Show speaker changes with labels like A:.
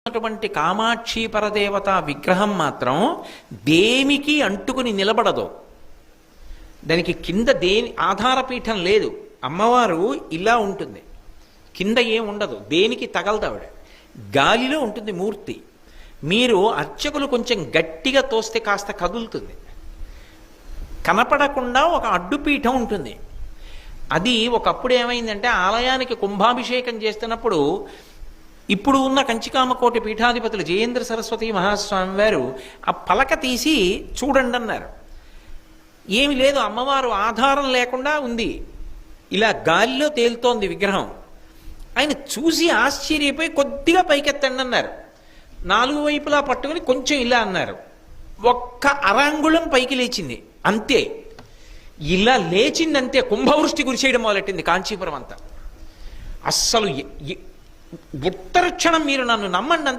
A: అటువంటి కామాక్షి పరదేవత విగ్రహం మాత్రం దేనికి అంటుకుని నిలబడదు. దానికి కింద దేని ఆధారపీఠం లేదు. అమ్మవారు ఇలా ఉంటుంది, కింద ఏం ఉండదు, దేనికి తగలదావిడ, గాలిలో ఉంటుంది మూర్తి. మీరు అర్చకులు కొంచెం గట్టిగా తోస్తే కాస్త కదులుతుంది. కనపడకుండా ఒక అడ్డుపీఠం ఉంటుంది. అది ఒకప్పుడు ఏమైందంటే ఆలయానికి కుంభాభిషేకం చేస్తున్నప్పుడు ఇప్పుడు ఉన్న కంచికామకోటి పీఠాధిపతులు జయేంద్ర సరస్వతి మహాస్వామి వారు ఆ పలక తీసి చూడండి అన్నారు. ఏమి లేదు, అమ్మవారు ఆధారం లేకుండా ఉంది, ఇలా గాలిలో తేలుతోంది విగ్రహం. ఆయన చూసి ఆశ్చర్యపోయి కొద్దిగా పైకెత్తండి అన్నారు. నాలుగు వైపులా పట్టుకుని కొంచెం ఇలా అన్నారు. ఒక్క అరాంగుళం పైకి లేచింది అంతే. ఇలా లేచిందంతే కుంభవృష్టి కురిసేయడం మొదలెట్టింది కాంచీపురం అంతా. అస్సలు ఉత్తర క్షణం మీరు నన్ను నమ్మండి